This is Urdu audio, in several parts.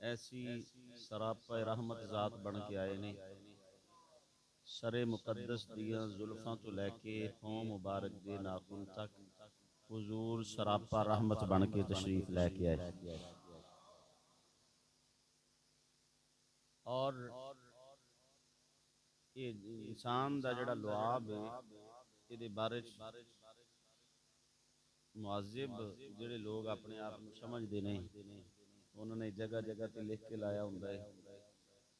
ایسی سراپا رحمت ذات بن کے آئے نے، سر مقدس دیاں زلفاں تو لے کے ہوں مبارک دے ناخن تک حضور سراپا رحمت بن کے تشریف لے کے آئے. اور یہ انسان دا جڑا لعاب ہے یہ بارے معذب جڑے لوگ اپنے آپ کو سمجھتے نہیں، انہوں نے جگہ جگہ تے لکھ کے لایا ہوندا ہے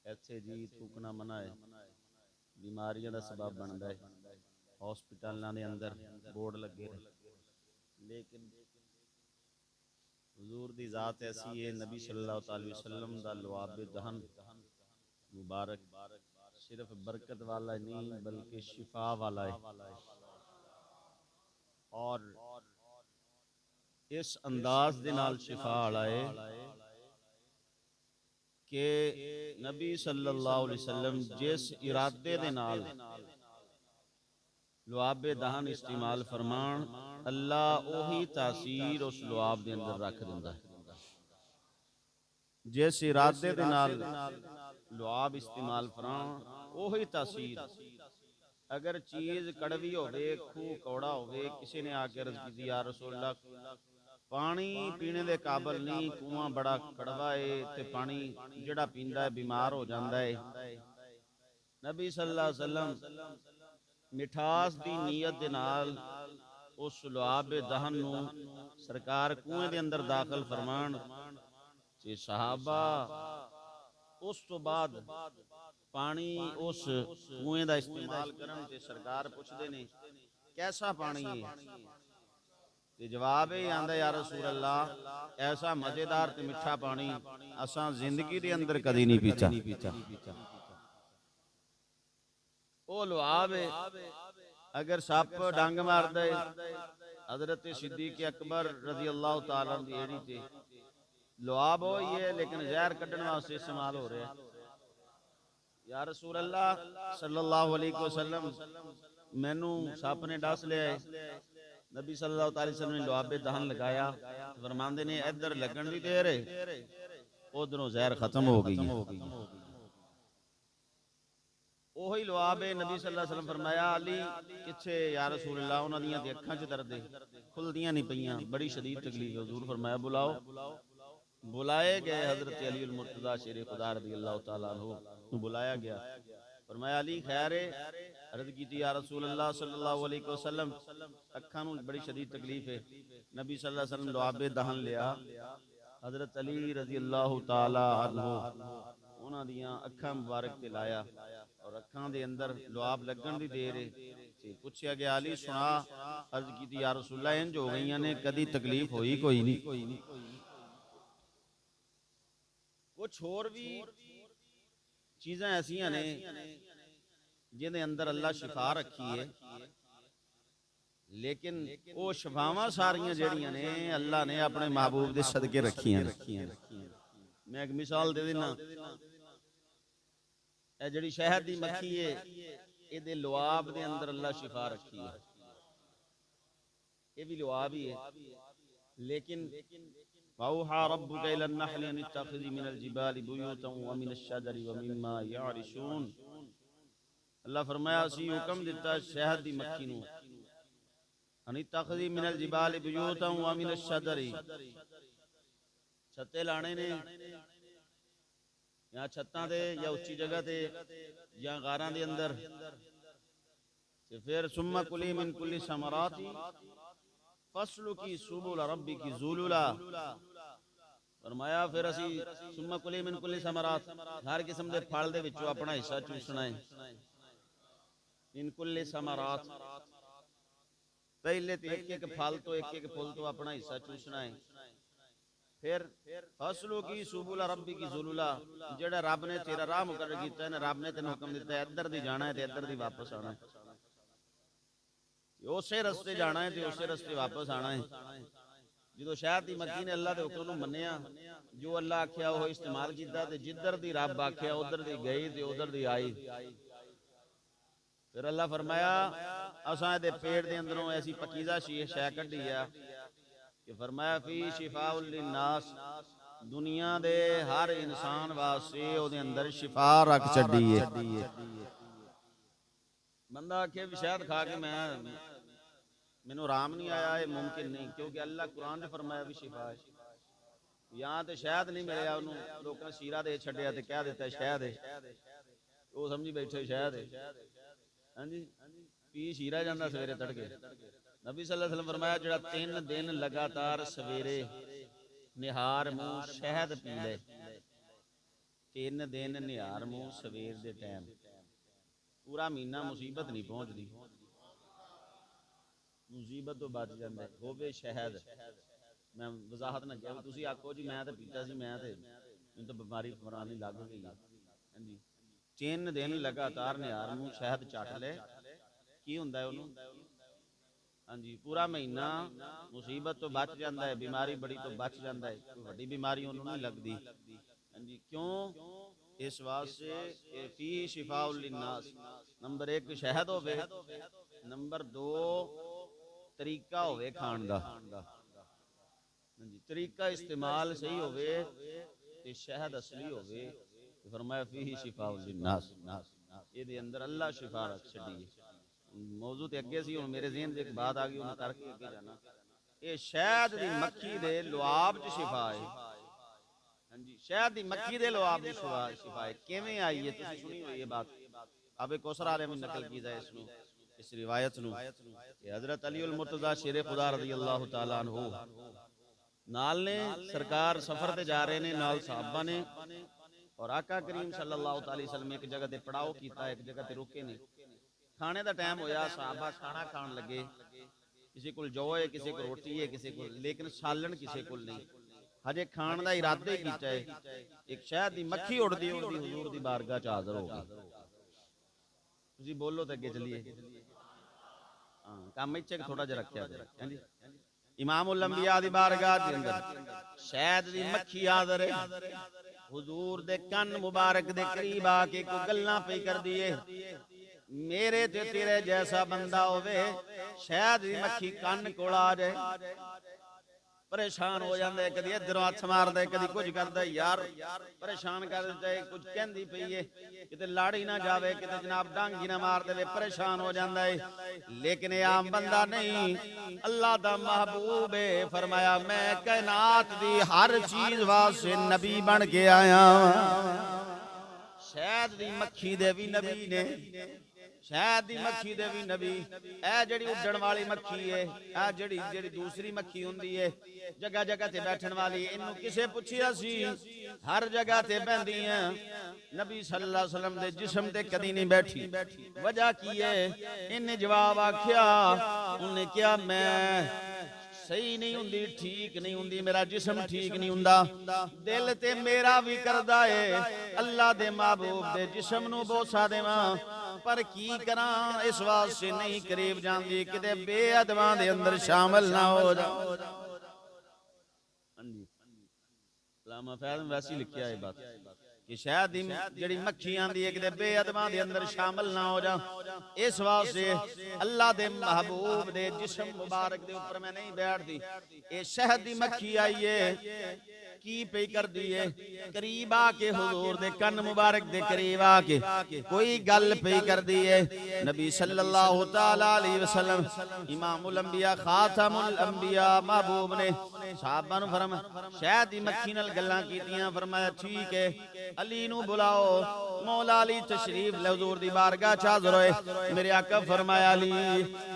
ایتھے جی تھوکنا منع ہے، بیماریاں دا سبب بندا ہے، ہاسپٹلاں دے اندر بورڈ لگے رہے. لیکن حضور دی ذات ایسی ہے، نبی صلی اللہ تعالی وسلم دا لعاب دہن مبارک صرف برکت والا نہیں بلکہ شفا والا ہے. اور اس انداز دے نال شفا والا ہے کہ نبی صلی اللہ علیہ وسلم جس ارادے دے نال لعاب دہن استعمال فرمان، اللہ اوہی تاثیر اس لعاب دے اندر رکھ دیندا ہے. جس ارادے دے نال لعاب استعمال فرمان اوہی تاثیر. اگر چیز کڑوی ہوئے، کھو کوڑا ہوئے، کسی نے آ کے عرض کی یا رسول اللہ پانی پینے دے قابل نہیں، کنواں بڑا کڑوا ہے تے پانی جڑا پیندا ہے بیمار ہو جاندا ہے. نبی صلی اللہ علیہ وسلم مٹھاس دی نیت دے نال اس لعاب دہن نو سرکار کنویں دے اندر داخل فرمان تے صحابہ اس تو بعد پانی اس کنویں دا استعمال کرن تے سرکار پوچھدے نے کیسا پانی ہے؟ تے جواب ہی آندا یا رسول اللہ ایسا مزیدار تے میٹھا پانی اساں زندگی دے اندر کدی نہیں پیتا. او لعاب ہے اگر سپ ڈنگ مار دے حضرت صدیق اکبر رضی اللہ تعالیٰ عنہ دی ایڑی تے لعاب ہوئی ہے لیکن زہر کڈن واسطے استعمال ہو رہا ہے. یا رسول اللہ صلی اللہ علیہ وسلم مینوں سپ نے ڈس لیا ہے. نبی صلی اللہ علیہ وسلم نے لعاب دہن لگایا، فرماندے نے ادھر لگن دی دیر ہے ادھروں زہر ختم ہو گئی ہے. اوہی لعاب نبی صلی اللہ علیہ وسلم فرمایا علی کچھے یا رسول اللہ انہاں دیاں تے اکھاں چ درد ہے کھلدیاں نہیں پیاں بڑی شدید تکلیف ہے. حضور فرمایا بلاؤ. بلائے گئے حضرت علی المرتضی شیر خدا رضی اللہ تعالیٰ عنہ بلایا گیا. فرمایا علی خیر ہے؟ عرض کی تھی یا رسول اللہ صلی اللہ علیہ وسلم اکھاں نوں بڑی شدید تکلیف ہے. نبی صلی اللہ علیہ وسلم لعاب دہن لیا، حضرت علی رضی اللہ تعالیٰ عنہ انہاں دیاں اکھاں مبارک تے لایا اور اکھاں دے اندر لعاب لگن دی دیر ہے. پوچھیا گیا علی سنا، عرض کی تھی یا رسول اللہ انج ہو گئیاں نے کدی تکلیف ہوئی کوئی نہیں. کچھ اور بھی چیزیں ایسیاں نے جن دے اندر اللہ شفا رکھی ہے لیکن وہ شفاواں ساریاں جڑیاں نے اللہ نے اپنے محبوب دے صدقے رکھیاں. میں ایک مثال دے دینا، اے جڑی شہد دی مکھی ہے اے دے لعاب دے اندر اللہ شفا رکھی ہے. یہ بھی لعاب ہی ہے لیکن وَأَوْحَىٰ رَبُّكَ إِلَى النَّحْلِ أَنِ اتَّخِذِي مِنَ الْجِبَالِ بُيُوتًا وَمِنَ الشَّجَرِ وَمِمَّا يَعْرِشُونَ. اللہ فرمایا اسی حکم دیتا شہد دی مکھی نو ان اتَّخِذِي مِنَ الْجِبَالِ بُيُوتًا وَمِنَ الشَّجَرِ چھتے لانے نے یا چھتاں دے یا اچھی جگہ تے یا غاراں دے اندر تے پھر ثُمَّ كُلِي مِن كُلِّ ثَمَرَاتِ فَاسْلُكِي سُبُلَ رَبِّكِ ذُلُلًا. فرمایا پھر اسی ثُمَّ كُلِي مِن كُلِّ ثَمَرَاتِ ہر قسم دے پھل دے وچوں اپنا حصہ چوسنا ہے. من كُلِّ ثَمَرَاتِ پہلے تے ایک ایک پھل تو ایک ایک پھل تو اپنا حصہ چوسنا ہے. پھر فَاسْلُكِي سُبُلَ رَبِّكِ ذُلُلًا جڑا رب نے تیرا راہ مقرر کیتا ہے نا، رب نے تینوں حکم دیتا ہے ادھر دی جانا ہے تے ادھر دی واپس آنا ہے، اسی رستے جانا ہے تے اسی رستے واپس آنا ہے. جدو شہد دی مکھی نے اللہ دے حکم نو منیا، جو اللہ آکھیا وہ استعمال کیتا تے جدھر دی رب آکھیا ادھر دی گئی تے ادھر دی آئی. پھر اللہ فرمایا اساں دے پیڑ دے اندروں ایسی پکیزہ شے کڈی ہے کہ فرمایا فی شفاء للناس دنیا دے ہر انسان واسطے او دے اندر شفا رکھ چھڈی ہے بندہ آکھے بھی شہد کھا کے مینوں آرام نہیں آیا یہ ممکن نہیں کیونکہ اللہ قرآن نے فرمایا بھی شفا ہے یہاں تے شہد نہیں ملیا انہوں لوکاں شیرہ دے چھڈیا تے کہہ دیتا ہے شہد ہے وہ سمجھی بیٹھے شہد ہے ہاں جی پی شیرہ جاندہ سویرے تڑکے نبی صلی اللہ علیہ وسلم فرمایا جڑا 3 دن لگاتار سویرے نہار منہ شہد پی لے 3 دن نہار منہ سویر دے ٹائم پورا مہینہ مصیبت نہیں پہنچ دی مصیبت تو بچ جاندے ہووے شہد میں وضاحت نہ کیا تسی آکھو جی میں تے پیتا سی میں تے تو بیماری فرانی لگ گئی ہاں جی 3 دن لگاتار نہار منہ شہد چٹ لے کی ہوندا ہے انہوں ہاں جی پورا مہینہ مصیبت تو بچ جاندہ ہے بیماری بڑی تو بچ جاندہ ہے کوئی بڑی بیماری انہوں نہیں لگ دی ہاں جی کیوں اس واسطے فی شفاء للناس نمبر 1 شہد ہوے نمبر 2 طریقہ ہوے کھان دا طریقہ استعمال صحیح ہوے تے شہد اصلی ہوے فرمایا فیہ شفاء للناس یہ دے اندر اللہ شفا رکھ چھڈی ہے موضوع تے اگے سی ہن میرے ذہن وچ ایک بات آ گئی انہاں کر کے اگے جانا اے شہد دی مکھی دے لعاب وچ شفا ہے ہاں جی شہد دی مکھی دے لعاب وچ شفا ہے کیویں آئی ہے تسی سنی ہوئی یہ بات اب کوثر عالم نے نقل کیتا ہے اس روایت نو کہ حضرت علی المرتضی شیر خدا رضی اللہ تعالی عنہ نال نے سرکار سفر تے جا رہے نے نال صحابہ نے اور آقا کریم صلی اللہ علیہ وسلم ایک جگہ تے پڑاؤ کیتا ایک جگہ تے رکے نے کھانے دا ٹائم ہویا صحابہ کھانا کھان لگے کسی کول جو ہے کسی کو روٹی ہے کسی کو لیکن سالن کسی کول نہیں ہجے کھان دا ارادہ ہی کیتا ہے ایک شہد دی مکھی اڑدی حضور دی بارگاہ چ حاضر ہو گئی تسی بولو تے اگے چلیے ہاں کام اچھے تھوڑا جا رکھیا ہے جی امام الانبیاء دی بارگاہ دے اندر شہد دی مکھی حاضر ہے حضور دے کن مبارک دے قریب آ کے کو گلاں پئی کر دیے میرے تے تیرے جیسا بندہ ہوئے شہد دی مکھی کن کول آ جائے پریشان ہو جاندے کدی ادھروں ہاتھ مار دے کدی کچھ کردا یار پریشان کر دے کچھ کہندی پئی ہے کتے لاڑی نہ جاوے کتے جناب ڈانگی نہ مار دے پریشان ہو جاندا ہے لیکن یہ عام بندہ نہیں اللہ دا محبوب ہے فرمایا میں کائنات دی ہر چیز واسطے نبی بن کے آیا شہد دی مکھی دے بھی نبی نے شہد دی مکھی دے بھی نبی اے جڑی اڈن والی مکھی ہے اے جڑی دوسری مکھی ہوندی ہے جگہ جگہ تے بیٹھن والی انہوں کسے پوچھیا سی ہر جگہ تے بیندی ہیں نبی صلی اللہ علیہ وسلم دے جسم تے کدی نہیں بیٹھی وجہ کی ہے انہیں جواب آکھیا انہیں کیا میں صحیح نہیں ہوندی ٹھیک نہیں ہوندی میرا جسم ٹھیک نہیں ہوندا دل تے میرا بھی کردا ہے اللہ دے محبوب دے جسم نو بوسا دیواں پر کی کراں اس واسطے نہیں قریب جاندی کتے بے ادباں دے اندر شامل نہ ہو جا علامہ فیض میں ویسی لکھیا ہے بات کہ شاید جڑی مکھی آندی ہے کہ بے ادباں دے اندر شامل نہ ہو جا اس واسطے اللہ دے محبوب دے جسم مبارک دے اوپر میں نہیں بیٹھ دی اے شہد دی مکھی آئی ہے کی پئی کر دیئے قریب آ کے حضور دے کن مبارک دے قریب آ کے کوئی گل پئی کر دیئے نبی صلی اللہ علیہ وسلم امام الانبیاء خاتم الانبیاء محبوب نے صحابہ نو فرمایا شاید دی مکھی نال گلاں کیتیاں فرمایا ٹھیک ہے علی نو بلاؤ مولا علی تشریف لے حضور دی بارگاہ چ حاضر ہوئے میرے آقا فرمایا علی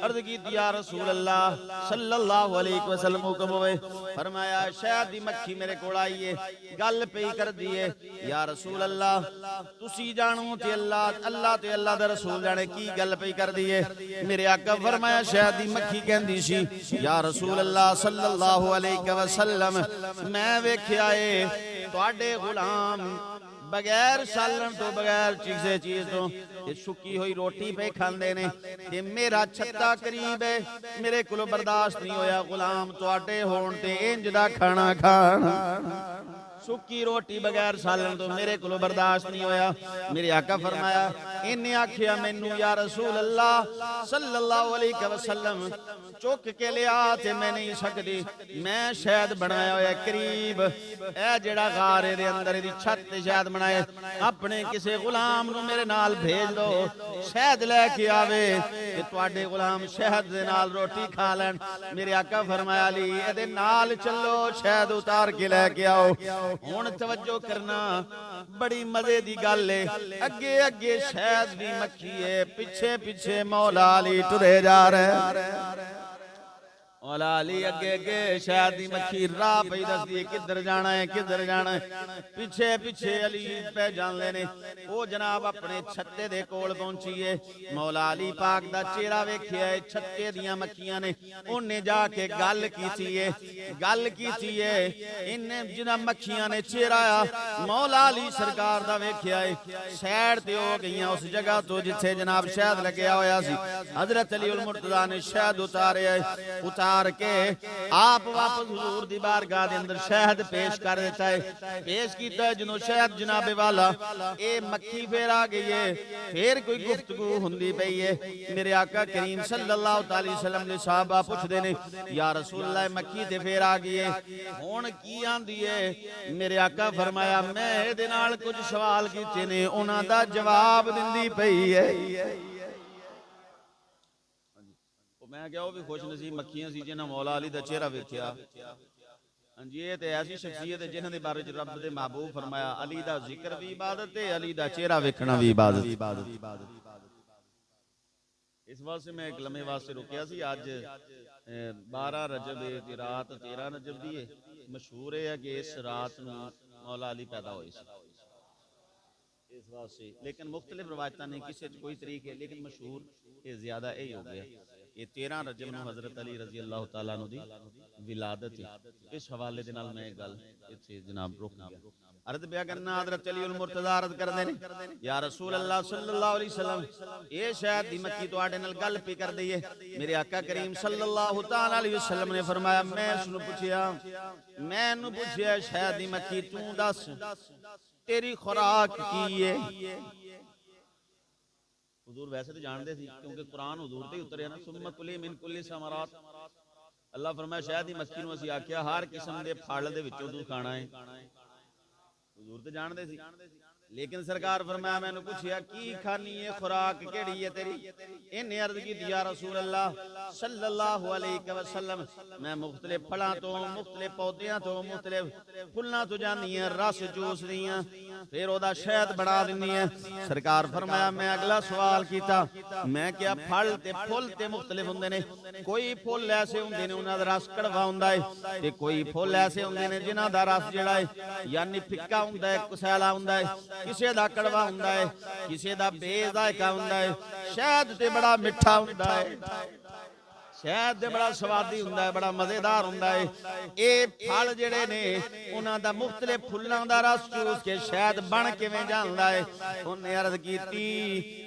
عرض کی یا رسول اللہ صلی اللہ علیہ وسلم حکم ہوئے فرمایا شاید دی مکھی میرے کو آئیے گل پئی کر دیئے یا رسول اللہ تسی جانو تے اللہ تے اللہ دا رسول جانے کی گل پئی کر دیئے میرے آقا فرمایا شاید دی مکھی کہندی سی یا رسول اللہ صلی اللہ علیہ وسلم میں ویکھیا اے تواڈے غلام بغیر سالن تو بغیر چیز تو سکی ہوئی روٹی پہ کھاندے نے کہ میرا چھتا قریب ہے میرے کلو برداشت نہیں ہویا غلام تواڈے ہون تے انج دا کھانا کھانا سکی روٹی بغیر سالن تو میرے کو برداشت نہیں ہویا. میرے آقا فرمایا انہیں آکھیا مینوں یا رسول اللہ صلی اللہ علیہ وسلم چک کے لیا تے میں نہیں سکتی, میں شاید بنایا ہویا قریب اے جڑا غار دے اندر دی چھت تے شاید بنائے, اپنے کسے غلام نو میرے نال بھیج دو شہد لے کے آوے کہ تواڈے غلام شہد دے نال روٹی کھا لین. میرے آقا فرمایا علی اے دے نال چلو شہد اتار کے لے کے آؤ. ہن توجہ کرنا بڑی مزے دی گل ہے, اگے اگے شہد دی مکھی ہے, پیچھے پیچھے مولا علی ٹرے جا رہے. مولا علی اگے اگے شہد دی مکھی راہ پئی دسدی ہے کدھر جانا ہے کدھر جانا ہے. پیچھے پیچھے علی پہ جان لینے. او جناب اپنے چھتے دے کول پہنچیے, مولا علی پاک دا چہرہ ویکھیا ہے چھتے دیاں مکھیاں نے. انہیں جا کے گل کیتی ہے انہیں جنہاں مکھیاں نے چہرہ مولا علی سرکار دا ویکھیا ہے سیڑ تے ہو گئیاں اس جگہ تو جتھے جناب شہد لگیا ہویا سی. حضرت علی المرتضیٰ نے شہد اتارے اتار کے آپ واپس حضور دی بارگاہ دے اندر شہد پیش کر دیتا ہے. پیش کیتا ہے جنہوں شہد جناب والا اے مکھی پھر آ گئی ہے, پھر کوئی گفتگو ہوندی پئی ہے. میرے آقا کریم صلی اللہ علیہ وسلم نے صحابہ پوچھ دینے یا رسول اللہ مکھی تے پھر آ گئی ہے ہون کی آندی ہے. میرے آقا فرمایا میں دے نال کچھ سوال کیتے نے انہاں دا جواب دیندی پئی ہے. میں کیا وہ بھی خوش نصیب مکھیاں سی جنہاں مولا علی دا چہرہ ویکھیا. ہاں جی یہ تے ایسی شخصیت ہے جنہاں دے بارے رب دے محبوب فرمایا علی دا ذکر بھی عبادت ہے, علی دا چہرہ ویکھنا بھی عبادت. اس واسطے میں ایک لمحے واسطے رکیا سی. آج 12 رجب دی رات 13 رجب دی ہے. مشہور ہے کہ اس رات نو مولا علی پیدا ہوئے سی اس واسطے, لیکن مختلف روایتاں نے کسی کوئی طریق ہے لیکن مشہور یہ زیادہ یہی ہو گیا. یہ 13 رجب نو حضرت علی رضی اللہ تعالیٰ عنہ دی ولادت ہے. اس حوالے دے نال میں ایک گل اتھے جناب رک گیا. عرض بیا کرنا حضرت علی المرتضیٰ عرض کر دینے یا رسول اللہ صلی اللہ علیہ وسلم اے شاید دی مکی تو آڑے نال گل پی کر دیئے. میرے آقا کریم صلی اللہ تعالیٰ علیہ وسلم نے فرمایا میں سنو پوچھیا شاید دی مکی تو دس تیری خوراک کی ہے. حضور ویسے تو جان دے تھی کیونکہ قرآن حضور تے اترے نا ثم کلی من کلی ثمرات. اللہ فرمایا شاید ہی مکھی نو اسی آکھیا ہر قسم دے پھل دے وچوں تو کھانا ہے. حضور تے جان دے سی لیکن سرکار فرمایا میں نے پوچھیا کی کھانی ہے خوراک کیڑی ہے تیری. انہیں عرض کی یا رسول اللہ صلی اللہ علیہ وسلم میں مختلف پھلاں تو مختلف پودیاں تو مختلف پھلاں تو جانی ہیں رس جوس دیاں پھر او دا شہد بڑا دینی ہے. سرکار فرمایا میں اگلا سوال کیتا میں کیا پھل تے پھل تے مختلف ہوندے نے, کوئی پھل ایسے ہوندے نے انہاں دا رس کڑوا ہوندا ہے تے کوئی پھل ایسے ہوندے نے جنہاں دا رس جڑا ہے یعنی پھکا ہوندا ہے کسیلا ہوندا ہے, کسے دا کڑوا ہوندا ہے کسے دا بے ذائقہ ہوندا ہے. شہد تے بڑا مٹھا ہوندا ہے, شہد دے بڑا سوادی ہوندا ہے, بڑا مزیدار ہوندا ہے. اے پھل جڑے نے انہاں دا مختلف پھلاں دا رس چوس کے شہد بن کیویں جاندا ہے. انہیں عرض کیتی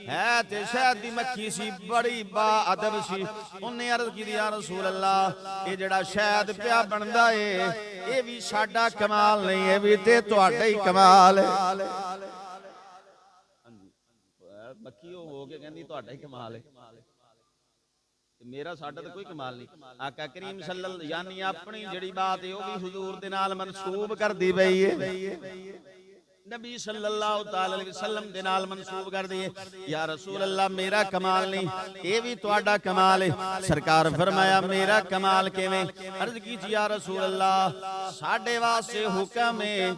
ہے تے شہد دی مکھی سی بڑی با ادب سی. انہیں عرض کیتی یا رسول اللہ اے جڑا شہد پیا بندا ہے اے بھی ساڈا کمال نہیں, اے بھی تے تہاڈا ہی کمال ہے. مکھی ہو کے کہندی تہاڈا ہی کمال ہے, میرا ساڈا تو کوئی کمال نہیں. آقا کریم صلی اللہ یعنی اپنی جڑی بات ہے وہ بھی حضور دے نال منسوب کر دی پئی ہے, نبی صلی اللہ تعالی علیہ وسلم دے نال منسوب کر دیے یا رسول اللہ میرا کمال نہیں اے بھی تہاڈا کمال ہے. سرکار فرمایا میرا کمال کیویں؟ عرض کیتی یا رسول اللہ ساڈے واسطے حکم ہے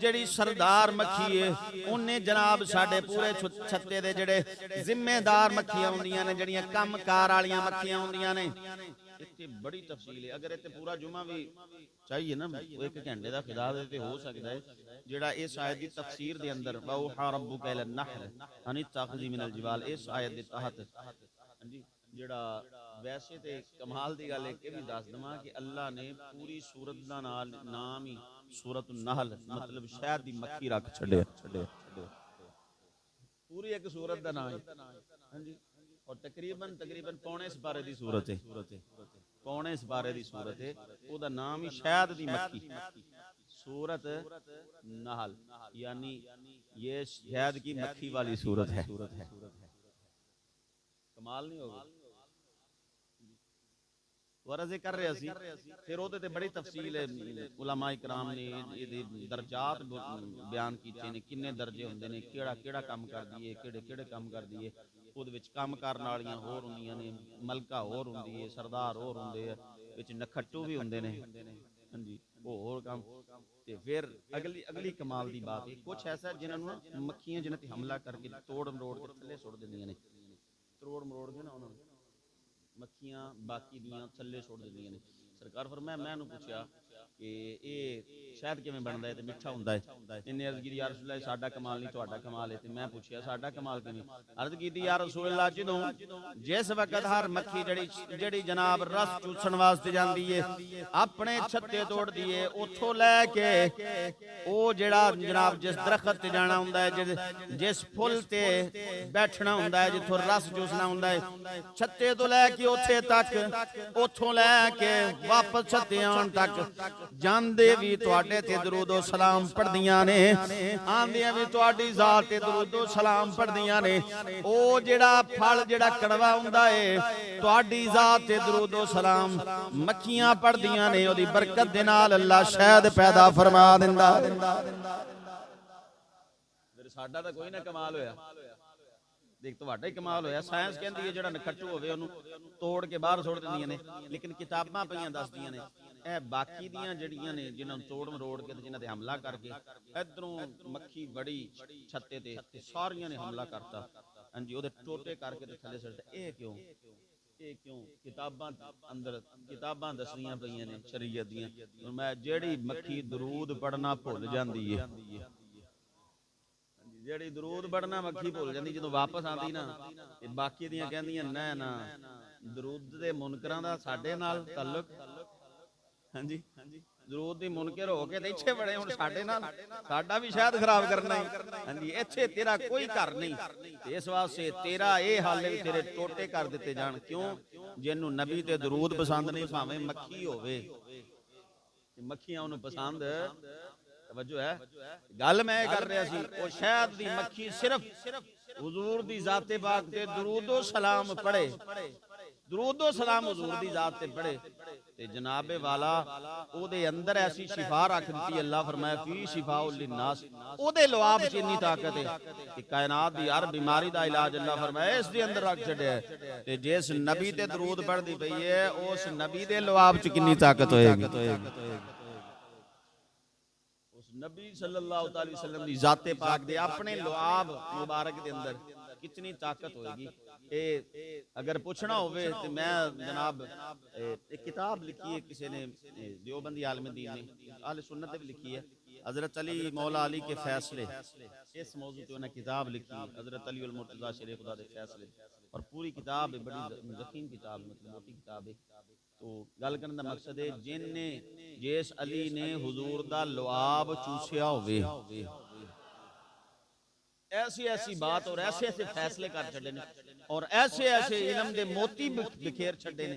جڑی سردار مکھی ہے انہیں جناب ساڈے پورے چھتے دے جڑے ذمہ دار مکھیاں ہوندیاں نے جڑیاں کم کار والیاں مکھیاں ہوندیاں نے. اتنے بڑی تفصیل ہے, اگر اتنے پورا جمعہ بھی چاہیے نا ایک گھنٹے دا خدا دے ہو سکتا ہے جڑا اس آیت دی تفسیر دے اندر وَأَوْحَىٰ رَبُّكَ إِلَى النَّحْلِ أَنِ اتَّخِذِي مِنَ الْجِبَالِ اس آیت دے تحت جڑا ویسے تے کمال دی گل ہے کہ بھی دس دواں کہ اللہ نے پوری سورت دا نام ہی سورۃ النحل مطلب شہد دی مکھی رکھ چھڈیا, پوری ایک سورت دا نام ہے اور تقریباً پونے سپارے دی سورت ہے, پونے سپارے دی سورت ہے, او دا نام ہی شہد دی مکھی سورت نحل، یعنی یہ شہد کی مکھی والی سورت ہے. کمال نہیں ہوگا. ورزے کر رہے سی پھر وہ بڑی تفصیل ہے. علماء کرام نے درجات بیان کیتے نے، کنے درجے ہوندے نے، کیڑا کیڑا کام کر دیے، کیڑے کیڑے کام کر دیے. ਉਹਦੇ ਵਿੱਚ ਕੰਮ ਕਰਨ ਵਾਲੀਆਂ ਹੋਰ ਹੁੰਦੀਆਂ ਨੇ, ਮਲਕਾ ਹੋਰ ਹੁੰਦੀ ਹੈ, ਸਰਦਾਰ ਹੋਰ ਹੁੰਦੇ ਆ, ਵਿੱਚ ਨਖੱਟੂ ਵੀ ਹੁੰਦੇ ਨੇ. ਹਾਂਜੀ, ਉਹ ਹੋਰ ਕੰਮ. ਤੇ ਫਿਰ ਅਗਲੀ ਕਮਾਲ ਦੀ ਬਾਤ ਹੈ, ਕੁਛ ਐਸਾ ਜਿਨ੍ਹਾਂ ਨੂੰ ਨਾ ਮੱਖੀਆਂ ਜਿਨ੍ਹਾਂ ਤੇ ਹਮਲਾ ਕਰਕੇ ਤੋੜ ਮਰੋੜ ਕੇ ਥੱਲੇ ਸੁੱਟ ਦਿੰਦੀਆਂ ਨੇ. ਤੋੜ ਮਰੋੜ ਕੇ ਨਾ ਉਹਨਾਂ ਨੂੰ ਮੱਖੀਆਂ ਬਾਕੀ ਦੀਆਂ ਥੱਲੇ ਸੁੱਟ ਦਿੰਦੀਆਂ ਨੇ. ਸਰਕਾਰ ਫਰਮਾਇਆ, ਮੈਂ ਇਹਨੂੰ ਪੁੱਛਿਆ کہ یہ شہد کیویں بندا ہے تے میٹھا ہوندا ہے. انہیں عرض کی یا رسول اللہ ساڈا کمال نہیں تہاڈا کمال ہے. تے میں پوچھیا ساڈا کمال کیویں؟ عرض کیتی یا رسول اللہ جدوں جس وقت ہر مکھی جڑی جناب رس چوسن واسطے جاندی ہے اپنے چھتے توڑ دیے اوتھوں لے کے او جڑا جناب جس درخت تے جانا ہوندا ہے، جس پھل تے بیٹھنا ہوندا ہے، جتھوں رس چوسنا ہوندا ہے، چھتے تو لے کے اوتھے تک، اوتھوں لے کے واپس چھتے آن تک جاندے بھی تواڈے تے درود و سلام پڑھدیاں نے، آندیاں بھی تواڈی ذات تے درود و سلام پڑھدیاں نے. او جڑا پھل جڑا کڑوا ہوندا ہے تواڈی ذات تے درود و سلام مکھیاں پڑھدیاں نے، او دی برکت دے نال اللہ شہد پیدا فرما دیندا. ساڈا تے کوئی نہ کمال ہویا. دیکھ تواڈا ہی کمال ہویا. سائنس کہندی ہے جڑا نکھٹو ہوے اونوں توڑ کے باہر سٹ دیندیاں نے، لیکن کتاباں پئیاں دسدیاں نے اے باقی دیاں جڑیاں نے جنہاں نوں توڑ مروڑ کے جنہاں تے حملہ کر کے ادھروں مکھی بڑی چھتے تے ساریاں نے حملہ کرتا. ہاں جی، او دے ٹوٹے کر کے تے تھلے سٹ. اے کیوں کتاباں اندر کتاباں دسیاں پئیاں نے شریعت دیاں. میں جیڑی مکھی درود پڑھنا بھول جاندی ہے، جیڑی درود پڑھنا مکھی بھول جاندی، جدوں واپس آندی نا باقی دیاں کہندیاں نہ درود دے منکراں دا ساڈے نال تعلق. ہاں جی، درود دی منکر ہو کے تے ایتھے بڑے ہن ساڈے نال ساڈا بھی شاید خراب کرنا ہے. ہاں جی، ایتھے تیرا کوئی گھر نہیں. تے اس واسطے تیرا اے حال ہے تیرے ٹوٹے کر دتے جان. کیوں؟ جنوں نبی تے درود پسند نہیں، بھاویں مکھی ہوے، مکھیاں اونوں پسند. توجہ ہے گل میں کر رہا سی. او شہد دی مکھی صرف حضور دی ذات پاک تے درود و سلام پڑھے، درود و سلام حضور دی ذات تے پڑھے تے جناب والا او دے اندر ایسی شفا رکھ دتی. اللہ فرمایا فی شفاء للناس. او دے لعاب چ اتنی طاقت ہے کہ کائنات دی ہر بیماری دا علاج اللہ فرمایا اس دے اندر رکھ چھڈیا ہے. تے جس نبی تے درود پڑھدی پئی ہے اس نبی دے لعاب چ کنی طاقت ہوئے گی. نبی صلی اللہ تعالی وسلم دی ذات پاک دے اپنے لعاب مبارک دے اندر کتنی طاقت ہوئے گی. اے اگر پوچھنا ہوئے تو میں جناب ایک کتاب لکھی ہے کسی نے دیوبندی عالم دین نے، اہل سنت نے بھی لکھی ہے، حضرت علی مولا علی کے فیصلے. اس موضوع پہ انہیں کتاب لکھی حضرت علی المرتضیٰ شیر خدا دے فیصلے، اور پوری کتاب بڑی ضخیم کتاب، مطلب موٹی کتاب ہے. تو گل کرنے دا مقصد ہے جس علی نے حضور دا لعاب چوسیا ہوئے، ایسی بات اور ایسے فیصلے کر چھڑے نے اور ایسے علم دے موتی بکھیر چھڑے نے،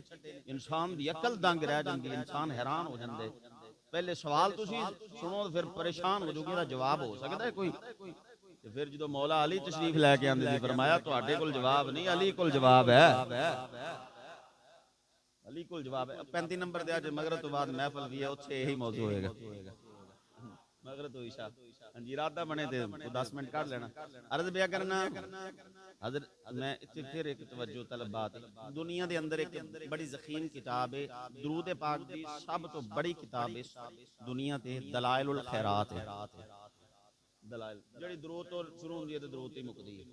انسان دی عقل دنگ رہ جاندی، انسان حیران ہو جاندے. پہلے سوال تسی سنو پھر پریشان ہو جو گے، جواب ہو سکتا ہے کوئی؟ پھر جدو مولا علی تشریف لے کے آندے سی فرمایا تواڈے کول جواب نہیں، علی کول جواب ہے. علی کول جواب ہے. 35 نمبر دے اج مغرب تو بعد محفل بھی ہے، اوتھے یہی موضوع ہوئے گا. مغرب تو عشاء جی ارادہ بنے تے 10 منٹ کاٹ لینا. عرض بیا کرنا حضرت میں پھر ایک توجہ طلب بات ہے. دنیا دے اندر ایک بڑی ضخیم کتاب ہے درود پاک دی، سب تو بڑی کتاب ہے دنیا تے دلائل الخیرات ہے. دلائل جڑی درود تو شروع ہوندی ہے تے درود تے مکدی ہے.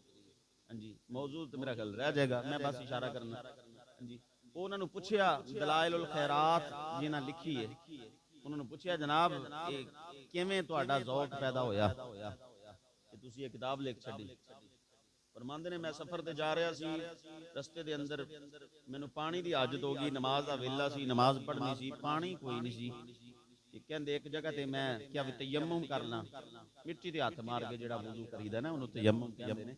ہاں جی، موضوع تے میرا خیال رہ جائے گا، میں بس اشارہ کرنا. ہاں جی، انہوں نے پوچھیا دلائل الخیرات جنہاں لکھی ہے، انہوں نے پوچھیا جناب کیویں تہاڈا ذوق پیدا ہویا کہ تسی یہ کتاب لکھ چھڈی؟ فرماندے نے میں سفر تے جا رہا سی، رستے دے اندر مینوں پانی دی حاجت ہو گئی، نماز دا ویلا سی، نماز پڑھنی سی، پانی کوئی نہیں سی. کہندے ایک جگہ تے میں کیا تیمم کرنا، مٹی تے ہاتھ مار کے جڑا وضو کریدا نا انہوں تیمم کہندے نے.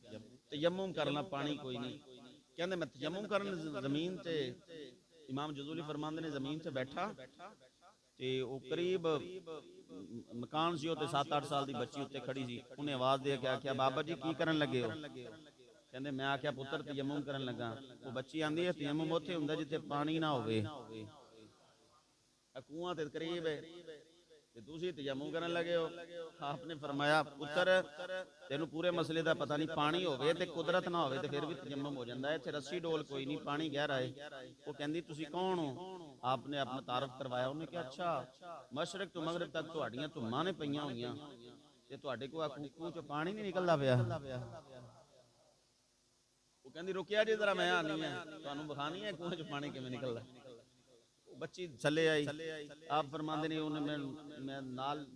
تیمم کرنا پانی کوئی نہیں. کہندے میں تیمم کرن زمین تے امام جزولی فرماندے نے زمین تے بیٹھا تے او قریب ਮਕਾਨ ਸੀ ਉੱਤੇ 7-8 ਸਾਲ ਦੀ ਬੱਚੀ ਉੱਤੇ ਖੜੀ ਸੀ। ਉਹਨੇ ਆਵਾਜ਼ ਦੇ ਕੇ ਆਖਿਆ ਬਾਬਾ ਜੀ ਕੀ ਕਰਨ ਲੱਗੇ ਹੋ? ਕਹਿੰਦੇ ਮੈਂ ਆਖਿਆ ਪੁੱਤਰ ਤਯਮਮ ਕਰਨ ਲੱਗਾ। ਉਹ ਬੱਚੀ ਆਂਦੀ ਹੈ ਤਯਮਮ ਉੱਥੇ ਹੁੰਦਾ ਜਿੱਥੇ ਪਾਣੀ ਨਾ ਹੋਵੇ, ਕੂਆਂ ਤੇ ਕਰੀਬ ਹੈ ਤੇ ਤੁਸੀਂ ਤਯਮਮ ਕਰਨ ਲੱਗੇ ਹੋ। ਆਪ ਨੇ ਫਰਮਾਇਆ ਪੁੱਤਰ ਤੈਨੂੰ ਪੂਰੇ ਮਸਲੇ ਦਾ ਪਤਾ ਨਹੀਂ, ਪਾਣੀ ਹੋਵੇ ਤੇ ਕੁਦਰਤ ਨਾ ਹੋਵੇ ਤੇ ਫਿਰ ਵੀ ਤਯਮਮ ਹੋ ਜਾਂਦਾ ਹੈ, ਇੱਥੇ ਰੱਸੀ ਡੋਲ ਕੋਈ ਨਹੀਂ, ਪਾਣੀ ਗਹਿਰਾ ਹੈ। ਉਹ ਕਹਿੰਦੀ ਤੁਸੀਂ ਕੌਣ ਹੋ? ਆਪ ਨੇ ਆਪਣਾ ਤਾਰਫ ਕਰਵਾਇਆ। ਉਹਨੇ ਕਿਹਾ ਅੱਛਾ ਮਸ਼ਰਕ ਤੋਂ ਮਗਰਬ ਤੱਕ ਤੁਹਾਡੀਆਂ ਧੁੰਮਾਂ ਨੇ ਪਈਆਂ ਹੋਈਆਂ ਤੇ ਤੁਹਾਡੇ ਕੋਲ ਖੂਹ ਚੋਂ ਪਾਣੀ ਨਹੀਂ ਨਿਕਲਦਾ ਪਿਆ। ਉਹ ਕਹਿੰਦੀ ਰੁਕਿਆ ਜੀ ਜ਼ਰਾ, ਮੈਂ ਆਨੀ ਹੈ ਤੁਹਾਨੂੰ ਵਿਖਾਣੀ ਹੈ ਖੂਹ ਚੋਂ ਪਾਣੀ ਕਿਵੇਂ ਨਿਕਲਦਾ। ਬੱਚੀ ਥੱਲੇ ਆਈ। ਆਪ ਫਰਮਾਉਂਦੇ ਨੇ ਉਹਨੇ ਮੈਂ ਨਾਲ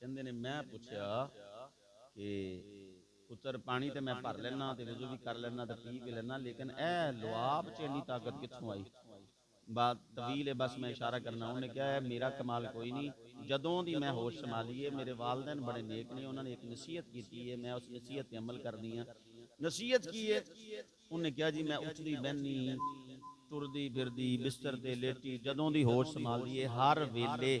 ਕਹਿੰਦੇ ਨੇ ਮੈਂ ਪੁੱਛਿਆ ਕਿ ਪੁੱਤਰ ਪਾਣੀ ਤੇ ਮੈਂ ਭਰ ਲੈਣਾ ਤੇ ਵਜ਼ੂ ਵੀ ਕਰ ਲੈਣਾ ਤੇ ਪੀ ਵੀ ਲੈਣਾ, ਲੇਕਿਨ ਇਹ ਲੁਆਬ 'ਚ ਇੰਨੀ ਤਾਕਤ ਕਿੱਥੋਂ ਆਈ? ਬਾਤ ਤਵੀਲ ਹੈ, ਬਸ ਮੈਂ ਇਸ਼ਾਰਾ ਕਰਨਾ। ਉਹਨੇ ਕਿਹਾ ਹੈ ਮੇਰਾ ਕਮਾਲ ਕੋਈ ਨਹੀਂ, ਜਦੋਂ ਦੀ ਮੈਂ ਹੋਸ਼ ਸੰਭਾਲੀ ਹੈ ਮੇਰੇ ਵਾਲਦੈਨ ਬੜੇ ਨੇਕ ਨੇ, ਉਹਨਾਂ ਨੇ ਇੱਕ ਨਸੀਹਤ ਕੀਤੀ ਹੈ, ਮੈਂ ਉਸ ਨਸੀਹਤ ਤੇ ਅਮਲ ਕਰਦੀ ਹਾਂ। ਨਸੀਹਤ ਕੀ ਹੈ? ਉਹਨੇ ਕਿਹਾ ਜੀ ਮੈਂ ਉੱਠਦੀ ਬਹਿਨੀ ਤੁਰਦੀ ਫਿਰਦੀ ਬਿਸਤਰ ਤੇ ਲੇਟੀ ਜਦੋਂ ਦੀ ਹੋਸ਼ ਸੰਭਾਲੀ ਹੈ ਹਰ ਵੇਲੇ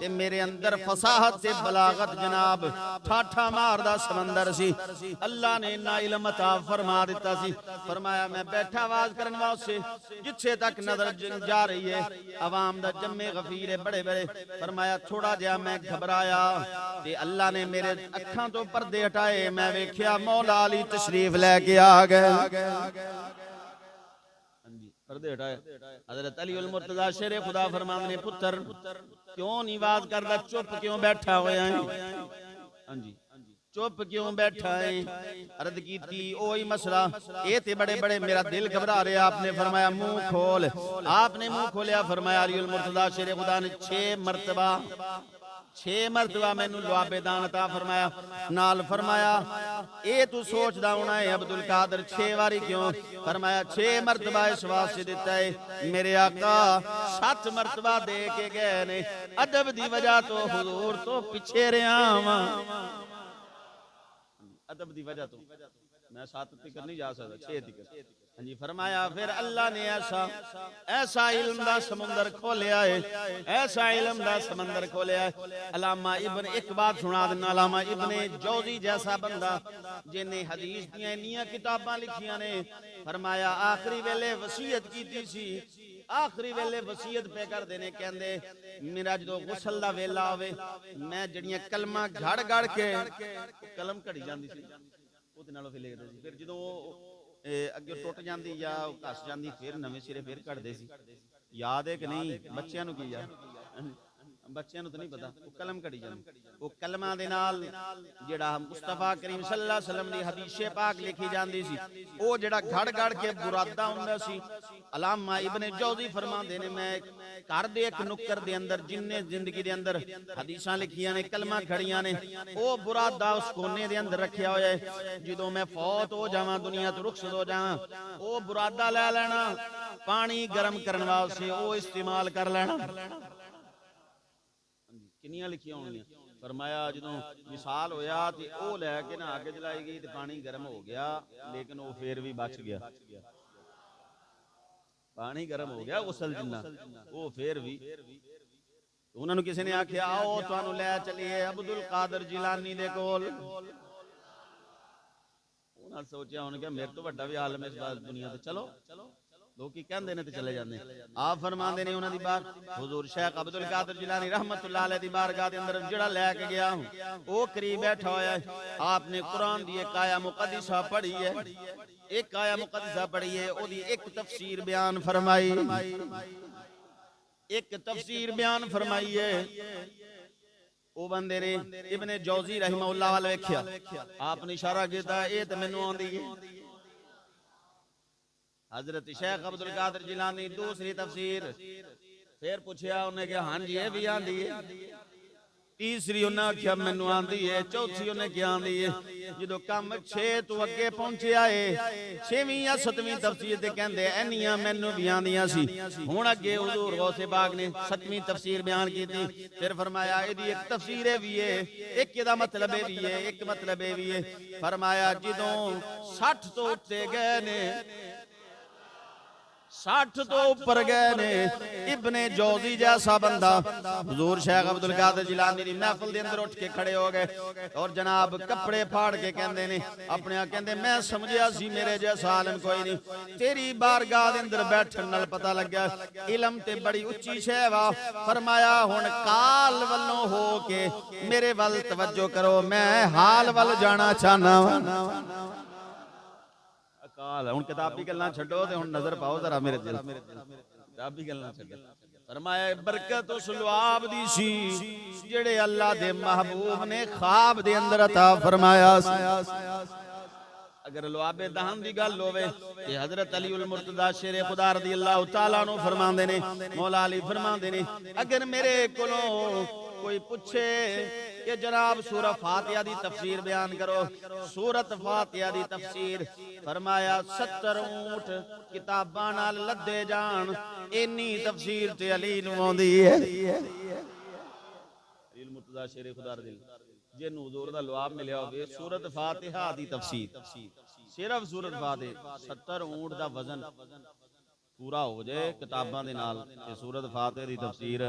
تے میرے اندر فصاحت تے بلاغت جناب ٹھاٹھا ماردا سمندر سی اللہ نے اتنا علم عطا فرما دیتا سی فرمایا میں بیٹھا آواز کرنے واسطے جتھے تک نظر جا رہی ہے عوام دا جمع غفیر ہے بڑے بڑے فرمایا تھوڑا جہا میں گھبرایا تے اللہ نے میرے اکھاں تو پردے ہٹائے میں ویکھیا مولا علی تشریف لے کے آ گئے پردے ہٹائے حضرت علی المرتضی شیر خدا فرماندے نے پتر کیوں نہیں آواز کردا چپ کیوں بیٹھا ہویا ہے ہاں جی چپ کیوں بیٹھا ہے عرض کی تھی اوہی مسئلہ اے تے بڑے بڑے میرا دل گھبرا رہے آپ نے فرمایا منہ کھول آپ نے منہ کھولیا فرمایا علی المرتضی شیر خدا نے 6 مرتبہ میں نو لعاب دان عطا فرمایا نال فرمایا اے تو سوچ دا ہونا ہے عبدالقادر 6 واری کیوں فرمایا 6 مرتبہ اس واسطے دیتا ہے میرے آقا 7 مرتبہ دے کے گئے نے ادب دی وجہ تو حضور تو پیچھے رہا ہاں ادب دی وجہ تو میں 7 تک نہیں جا سکتا 6 تک جی فرمایا پھر اللہ نے ایسا علم دا سمندر کھولیا ہے ایسا علم دا سمندر کھولیا ہے علامہ ابن ایک بات سنا دینا علامہ ابن جوزی جیسا بندہ جنہیں حدیث دیاں انیاں کتاباں لکھیاں نے فرمایا آخری ویلے وصیت کی سی آخری ویلے وصیت پہ کر دینے کہندے میرا جدو غسل دا ویلا ہوئے میں جڑیاں کلمہ گھڑ گھڑ کے کلم کڑی جاندی سی وہ دنالوں پھر لے گئے سی پھر جدو اگے ٹوٹ جاندی یا کس جاندی پھر نویں سرے پھر کٹ دے سی یاد ہے کہ نہیں بچیاں نو کی یاد بچیاں نو تو نہیں پتا وہ کلم کڑی جاندی وہ کلمہ دے نال جڑا مصطفیٰ کریم صلی اللہ علیہ وسلم دی حدیث پاک لکھی جاندی سی وہ جڑا گھڑ گھڑ کے برادہ ہوندا سی علامہ ابن جوزی فرماندے نے میں گھر دے ایک نکر دے اندر جننے زندگی دے اندر حدیثاں لکھیاں نے کلمہ کھڑیاں نے او برادہ اس کونے دے اندر رکھیا ہویا ہے جدوں میں فوت ہو جاواں دنیا تو رخصت ہو جاواں او برادہ لے لینا پانی گرم کرن واسطے او استعمال کر لینا کنیاں لکھیاں ہونگیاں فرمایا جدوں مثال ہویا تے او لے کے نہ آگے جلائی گئی تے پانی گرم ہو گیا لیکن وہ پھر بھی بچ گیا پانی گرم ہو گیا غسل جنہ وہ پھر بھی انہوں نے کسی نے آکھیا آؤ توانو لے چلیے عبدالقادر جیلانی دے کول انہوں نے سوچیا انہوں نے کہا میرے تو بڑا بھی عالم ہے اس بات دنیا تے چلو لوگ کی کہندے نے تے چلے جاندے آپ فرماندے نے انہاں دی بار حضور شیخ عبدالقادر جیلانی رحمت اللہ علیہ دی بارگاہ دے اندر جڑا لے کے گیا ہوں او قریب بیٹھا ہویا ہے آپ نے قرآن دی ایک آیہ مقدسہ پڑھی ہے ایک آیہ مقدسہ پڑھی ہے او دی ایک تفسیر بیان فرمائی ایک تفسیر بیان فرمائی ہے او بندے نے ابن جوزی رحمہ اللہ والے ویکھیا آپ نے اشارہ کیتا اے تے مینوں آندی ہے حضرت شیخ عبدالقادر جیلانی دوسری تفسیر پھر پوچھیا انہیں کہ ہاں جی یہ بھی آندی ہے تیسری انہیں کیا مینوں آندی ہے چوتھی انہیں کیا آندی ہے جدو کم 6 تو اگے پہنچے آئے 6ویں یا 7ویں تفسیر تے کہندے اینیاں مینوں بھی آندیاں سی ہن اگے حضور غوث پاک نے 7ویں تفسیر بیان کی تھی پھر فرمایا ایدی ایک تفسیر ہے بھی ہے ایک دا مطلب ہے بھی ہے ایک مطلب ہے بھی ہے فرمایا جدوں 60 تو اٹھتے گئے نے 60 تو اوپر گئے نے ابن جوزی جیسا بندہ حضور شیخ عبدالقادر جیلانی دی محفل دے اندر اٹھ کے کھڑے ہو گئے اور جناب کپڑے پھاڑ کے کہندے نے اپنے کہندے میں سمجھیا سی میرے جیسا عالم کوئی نہیں تیری بارگاہ دے اندر بیٹھن نال پتہ لگا علم تے بڑی اچھی شے وا فرمایا ہن کال والوں ہو کے میرے ول توجہ کرو میں حال ول جانا چاہنا کال ہن کتابی گلاں چھڈو تے ہن نظر پاؤ ذرا میرے دل کتابی گلاں چھڈو فرمایا برکت اس لعاب دی سی جڑے اللہ دے محبوب نے خواب دے اندر عطا فرمایا اگر لعاب دہن دی گل ہوے کہ حضرت علی المرتضی شیر خدا رضی اللہ تعالیٰ عنہ فرماندے نے مولا علی فرماندے نے اگر میرے کولوں کوئی پوچھے کہ جناب سورہ فاتحہ دی تفسیر بیان کرو سورت فاتحہ دی تفسیر فرمایا 70 اونٹ کتاباں نال لدے جان اینی تفسیر تے علی نو آندی ہے علی المرتضی شیر خدا رضی اللہ جن حضور دا لعاب ملیا ہوئے سورت فاتحہ دی تفسیر صرف سورت فاتحہ 70 اونٹ دا وزن پورا ہو جائے کتاباں دے نال تے سورۃ فاتحہ دی تفسیر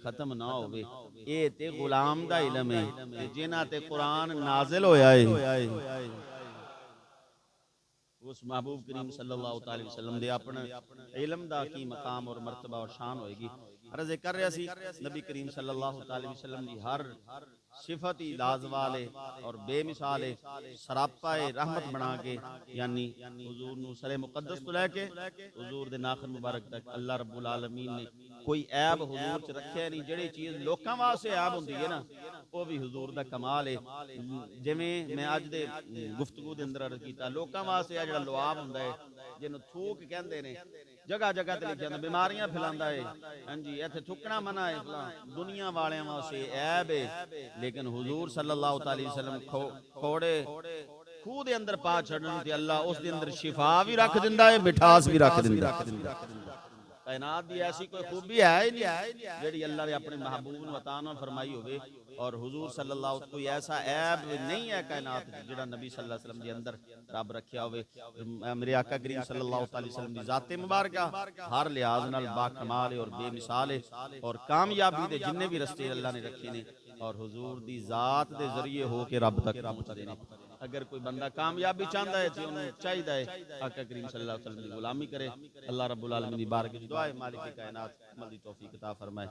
ختم نہ ہوئے. اے تے غلام دا علم ہے تے جنہاں تے قرآن نازل ہویا ہے اس محبوب کریم صلی اللہ تعالی وسلم دے اپنے علم دا کی مقام اور مرتبہ اور شان ہوئے گی. عرض کر رہا سی نبی کریم صلی اللہ تعالی وسلم دی ہر صفت ہی لازوال ہے اور بے مثال ہے, سراپا ہے رحمت بنا کے, یعنی حضور نو سر مقدس تو لے کے حضور دے ناخن مبارک تک اللہ رب العالمین نے کوئی عیب حضور چ رکھے نہیں. جڑی چیز لوکاں واسطے عیب ہوندی ہے نا وہ بھی حضور دا کمال ہے. جویں میں اج دے گفتگو دے اندر عرض کیتا لوکاں واسطے جڑا لعاب ہوندا ہے جنوں تھوک کہندے نے, جگہ جگہ تے لکھیا ہوندا بیماریاں پھیلاندا ہے, ہاں جی ایتھے تھکنا منع ہے, دنیا والیاں واسطے عیب ہے. لیکن حضور صلی اللہ تعالی وسلم کھوڑے خوہ دے اندر پا چھڑن تے اللہ اس دے اندر شفا بھی رکھ دیندا ہے, مٹھاس بھی رکھ دیندا ہے. کائنات دی ایسی کوئی خوبی ہے ہی نہیں جڑی اللہ نے اپنے محبوب نے عطا نہ فرمائی ہوئے, اور حضور صلی اللہ علیہ وسلم کوئی ایسا عیب نہیں ہے کائنات جڑا نبی صلی اللہ علیہ وسلم دے اندر رب رکھیا ہوئے. میرے آقا کریم صلی اللہ علیہ وسلم دی ذات مبارکہ ہر لحاظ نال با کمال ہے اور بے مثال ہے, اور کامیابی دے جننے بھی رستے اللہ نے رکھے نے اور حضور دی ذات دے ذریعے ہو کے رب تک پہنچتے ہیں. اگر کوئی بندہ کامیابی چاہتا ہے تو انہوں چاہیے ہے آقا کریم صلی اللہ علیہ وسلم کی غلامی کرے. اللہ رب العالمین دی بارگاہ وچ دعا ہے مالک کائنات عمل دی توفیق عطا فرمائے.